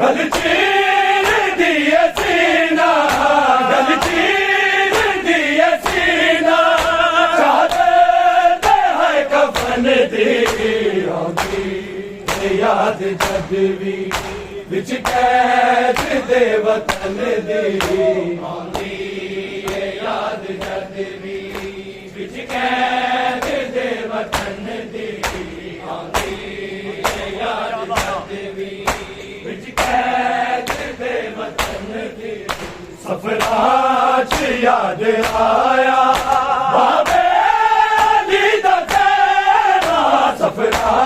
गल चीर दिए सीना, गल चीर दिए सीना, चादर है कफन दी आंदी याद जद भी विच कैद दे वतन दी आंदी याद जद भी विच कैद दे वतन दी आंदी याद जद भी विच कैद दे वतन दी सफरा च याद आया बाबे अली दा तेरा सफरा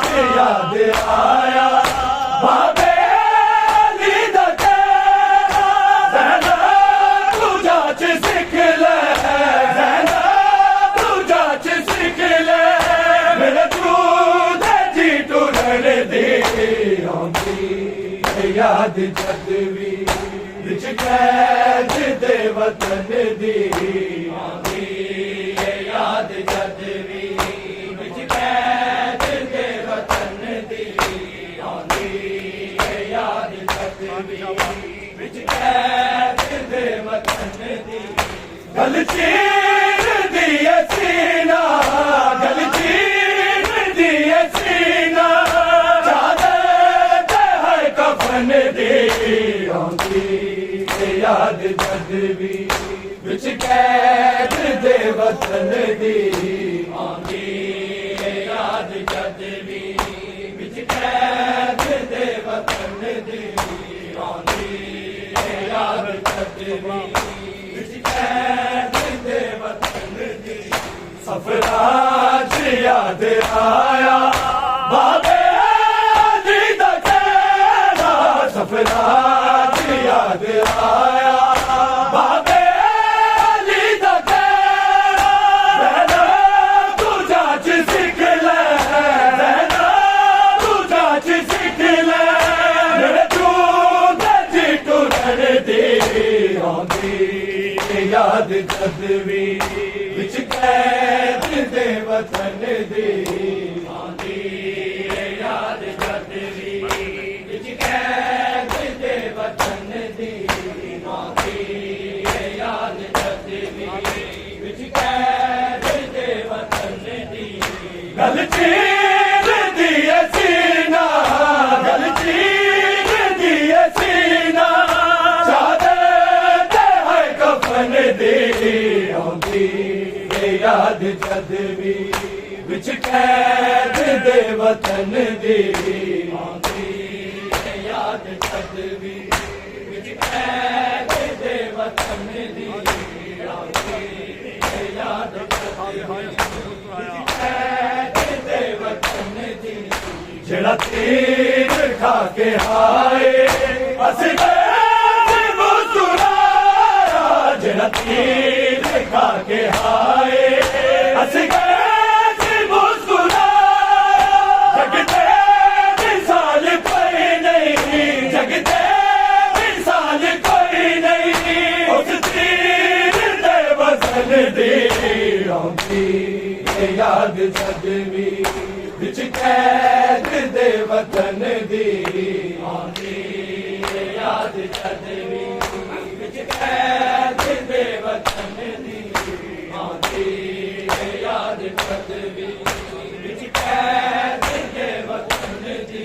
च याद आया बाबे अली दा तेरा ज़ैनब तू जाच सीख ले ज़ैनब तू जाच सीख ले मेरे दूध जी टुरन दी आंदी याद जद भी विच कैद दे वतन दी आंदी याद जद भी विच कैद दे वतन दी आंदी याद जद भी विच कैद दे वतन दी गल चीर दिए सीना, गल चीर दिए सीना, चादर है कफन दी आंदी याद जद भी विच कैद दे वतन दी आंदी याद जद भी विच कैद दे वतन दी आंदी याद जद भी विच कैद दे वतन दी सफरा च याद आया बाबे अली दा तेरा सफरा च याद आया बाबे अली दा तेरा ज़ैनब तू जाच सीख ले ज़ैनब तू जाच सीख ले मेरे दूध जी टुरन दी आंदी याद जद भी विच कैद दे वतन दी आंदी याद जद भी विच कैद दे वतन दी आंदी याद जद भी विच कैद दे वतन दी गल चीर दिए सीना, गल चीर दिए सीना, चादर है कफन दी आंदी याद जद भी विच कैद दे वतन दी आंदी याद जद भी विच कैद दे वतन दी आंदी याद जद भी विच कैद दे वतन दी जेड़ा तीर खा के आए असी मुस्कुराया जेड़ा तीर खा के आए असी मुस्कुराया जगते मिसाल कोई नहीं जगते मिसाल कोई नहीं उस तीर दे वजन दी आंदी याद जद भी विच कैद दे वतन दी आंदी याद जद भी विच कैद दे वतन दी आंदी याद जद भी विच कैद दे वतन दी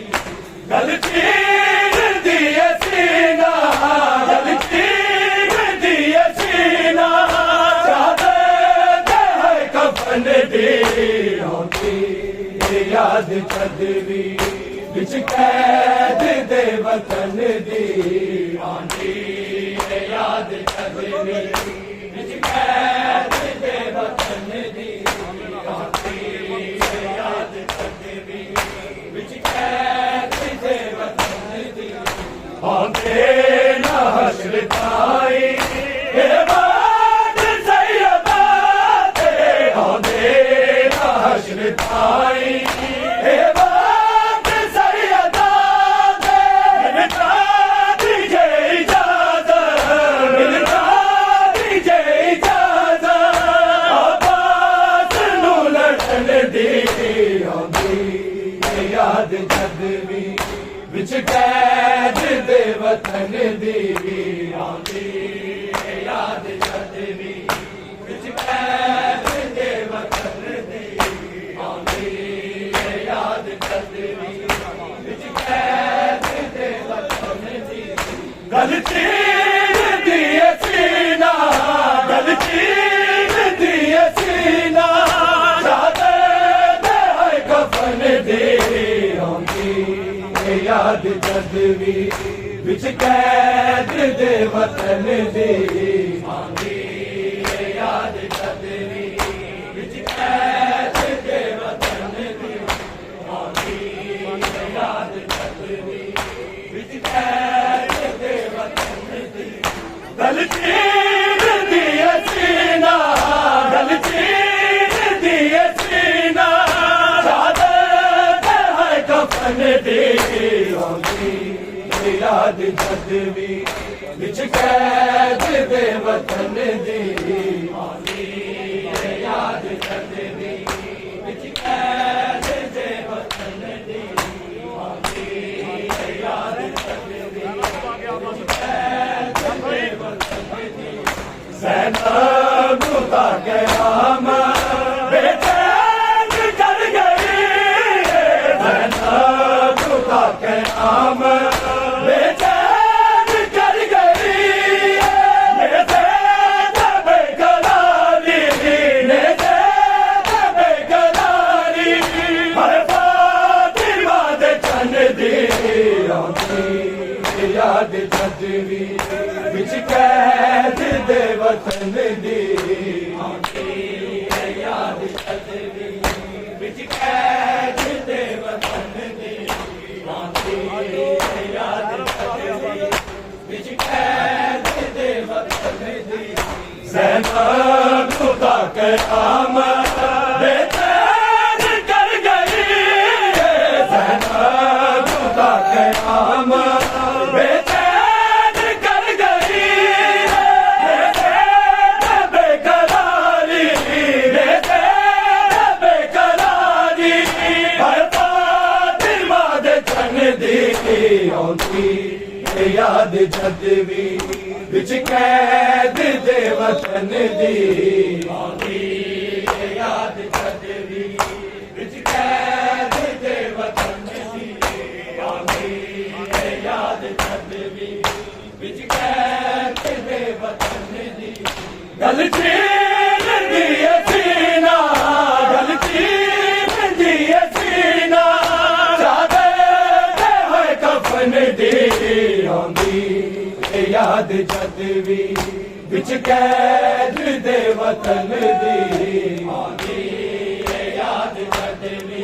गल चीर दिए सीना, गल चीर दिए सीना, चादर है कफन दी आंदी याद जद भी विच कैद दे वतन दी आंदी याद जद भी विच कैद दे वतन दी आंदी याद जद भी विच कैद दे वतन दी आंदे ना हश्र ताई ए बात सैयदा ते आंदे ना हश्र ताई ए बात सैयदा ते मिलता दीजे इजाजत मिलता दीजे इजाजत आवाज़ नू लड़न दी आंदी याद जद भी विच कैद दे वतन दी आंदी याद जद भी विच कैद दे वतन दी आंदी याद जद भी विच कैद दे वतन दी गल चीर दिए सीना गल चीर दिए सीना कफन दे आंदी याद जद भी विच कैद दे वतन दे आंदी याद जद भी विच कैद दे वतन दे आंदी याद जद भी विच कैद दे वतन दे गल चीर दिए सीना गल चीर दिए सीना कफन दे आंदी याद जद भी विच कैद दे वतन दे आंदी याद जद भी विच कैद दे वतन दे आंदी याद जद भी विच कैद दे वतन दे ज़ैनब का क़याम बेचैन कर गई क़याम बेचैन कर गई बेकरारी बेकरारी हर फातिमा दे चन दे आंदी याद जद भी विच कैद दे वतन दे आंदी याद जद भी विच कैद दे वतन दे याद विच कैद दे वतन दे ज़ैनब का क़याम बेचैन कर गई ज़ैनब का क़याम बेचैन कर गई बेकरारी बेकरारी हर फातिमा दे चन दे आंदी याद जद भी विच कैद दे वतन दे आंदी याद जद भी विच कैद दे वतन दे आंदी याद जद भी विच कैद दे वतन दे गल चीर दिए सीना गल चीर दिए सीना कफन दे आंदी याद जद भी विच कैद दे वतन दे आंदी याद जद भी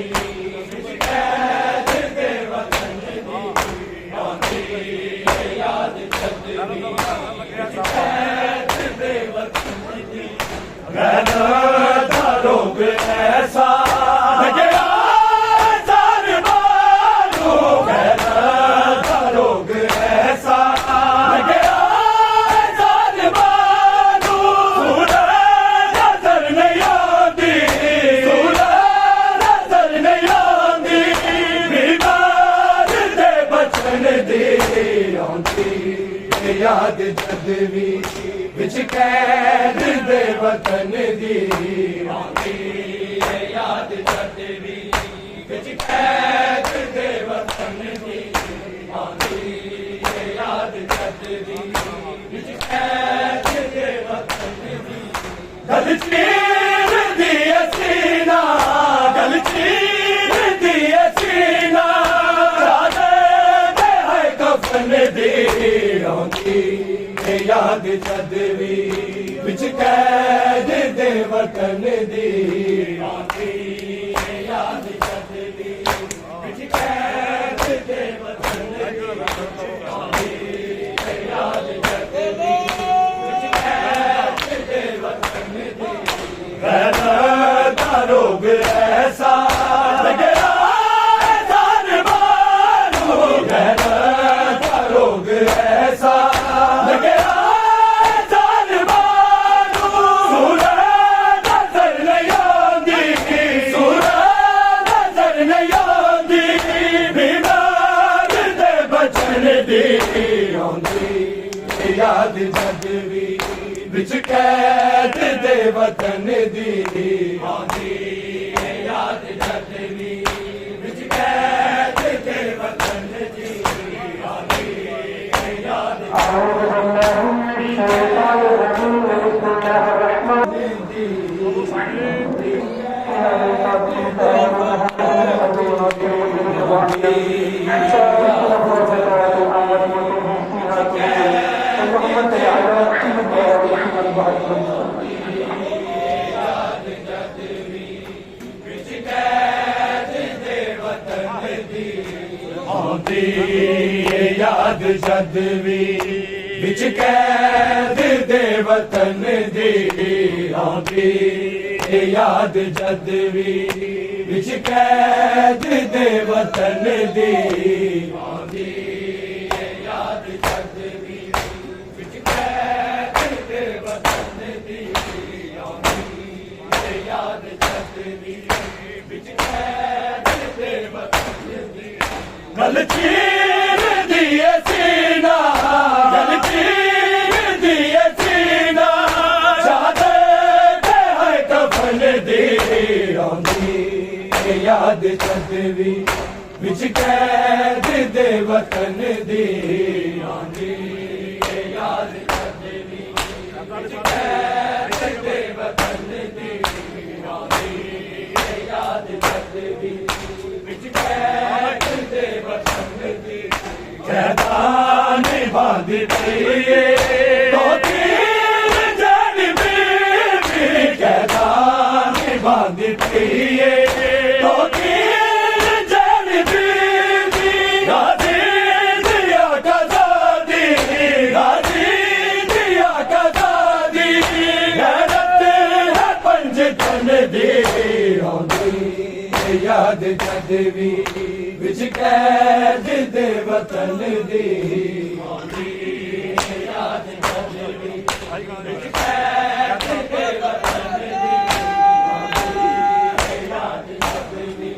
विच कैद दे वतन दे आंदी याद जद भी विच कैद दे वतन दे गैर दा रोग ऐसा लगा याद जद भी विच कैद दे वतन दी आंदी याद जद भी विच कैद दे वतन दी आंदी याद जद भी विच कैद दे वतन दी गल चीर दिए सीना गल चीर दिए सीना कफन दे आंदी याद जद भी विच कैद दे वतन दे आंदी याद जद भी विच कैद दे वतन दे आंदी याद जद भी विच कैद दे वतन दे गैर दा रोग ऐसा लगा ऐसा लगे कैद दे वतन दी आंदी याद जद भी विच कैद दे वतन दी आंदी याद आंदी याद जद भी विच कैद दे वतन दी आंदी याद जद भी विच कैद दे वतन दी आंदी याद जद भी विच कैद दे वतन दी आंदी याद जद भी विच कैद दे वतन दी गल चीर दिए सीना गल चीर दिए सीना चादर दे है कफन दी आंदी याद जद भी विच कैद दे वतन दी आंदी याद जद भी विच कैद दे वतन दी आंदी याद जद भी विच कैद दे वतन दी कैदान बांध दिए तो तीर जड़ बीबी कैदान बांध दिए तो तीर जड़ बीबी गाजी दिया कज़ादी गाजी दिया कज़ादी गैरत है पंजतन दी आंदी याद जद भी विच कैद दे वतन दी आंदी याद जद भी विच कैद दे वतन दी आंदी याद जद भी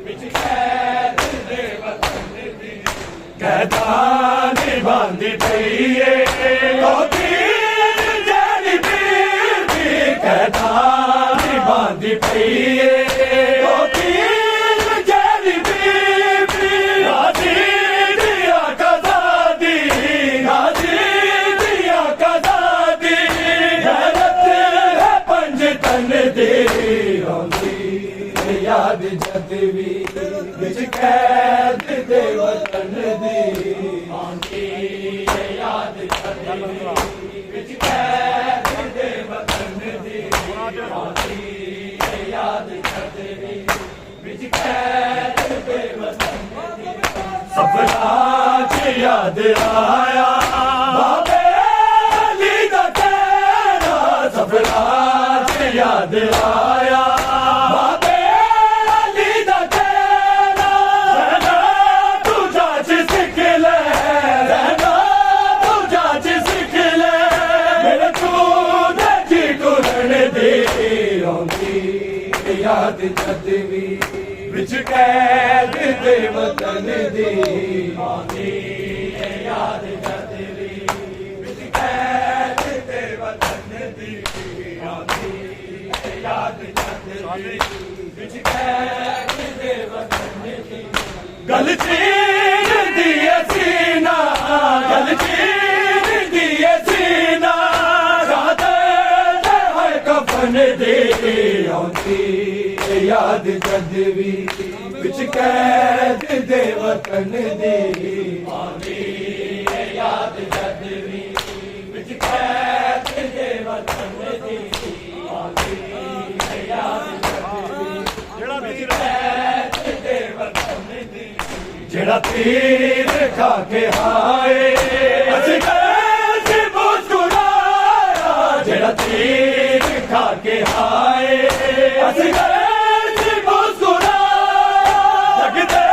विच कैद दे वतन दी कैदान बांध दिए तो तीर जड़ बीबी कैदान बांध दिए तो तीर जड़ बीबी गाजी दिया कज़ादी गाजी दिया कज़ादी गैरत है पंजतन दी आंदी याद जद भी विच कैद दे वतन दी आंदी याद जद भी विच कैद दे वतन दी आंदी याद जद भी विच कैद दे वतन दी सफरा च याद आया बाबे अली दा कहना सफरा च याद आया बाबे अली दा कहना रहना तू जाच सिख ले रहना तू जाच सिख ले मेरे तू दे जी टुरन दे आंदी याद जद भी विच कैद दे वतन दी आंदी याद जद भी विच कैद दे वतन दी आंदी याद जद भी विच कैद दे वतन दी गल चीर दिए सीना गल चीर दिए सीना चादर दे है कफन दी आंदी याद जद भी विच कैद दे वतन दी आंदी याद जद भी विच कैद दे वतन दी आंदी याद जद भी विच कैद दे वतन दी जेड़ा तीर खा के हाए असी कैसे मुस्कुराया जेड़ा तीर खा के हाए असी कैसे मुस्कुराया जगते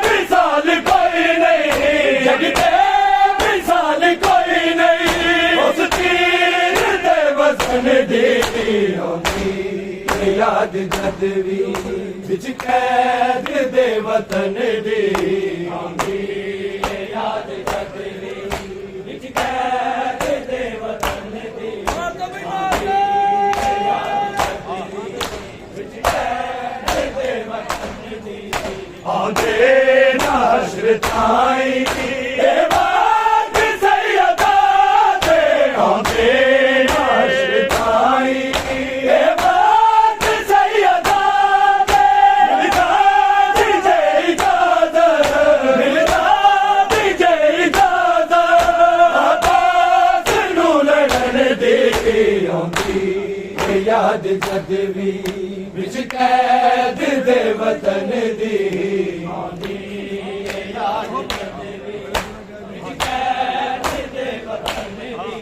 मिसाल कोई नहीं जगते मिसाल कोई नहीं उस तीर दे वतन दी आंदी याद जद भी विच कैद दे वतन दी आंदी याद जद भी विच कैद दे वतन दी आंदे नाशर ताई ए बाग सैयदा दे आंदे नाशर ताई ए बाग सैयदा दे मिलदा दीजे इजाजत मिलदा दीजे इजाजत आबाद नू लड़न दी आंदी याद जद भी विच कैद दे वतन दी आंदी याद जद भी विच कैद दे वतन दी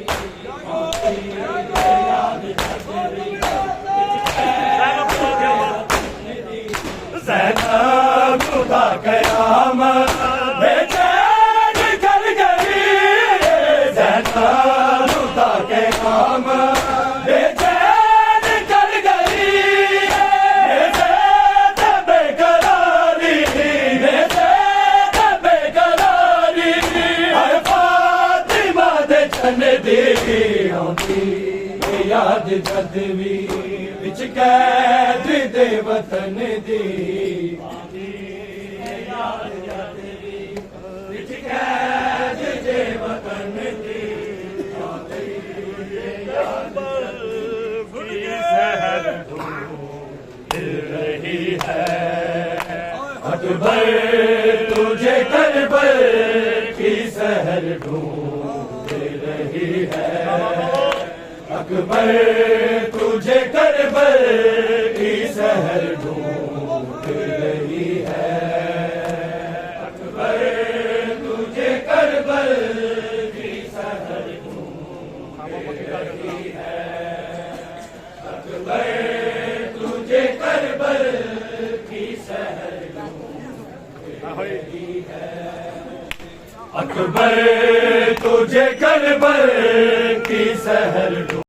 आंदी याद जद भी विच कैद दे वतन दी ज़ैनब खुदा क़यामत बेचैन कर गई ज़ैनब खुदा क़यामत याद जद भी विच कैद दे वतन दी याद जद भी विच कैद दे वतन दी सहर ढूंढ रही है अकबर तुझे करबल की सहर ढूंढ रही है अकबर तुझे करबल की सहर ढूंढ रही है अकबर तुझे करबल की सहर ढूंढ रही है अकबर तुझे करबल की सहर ढूंढ रही है अकबर तुझे करबल की सहर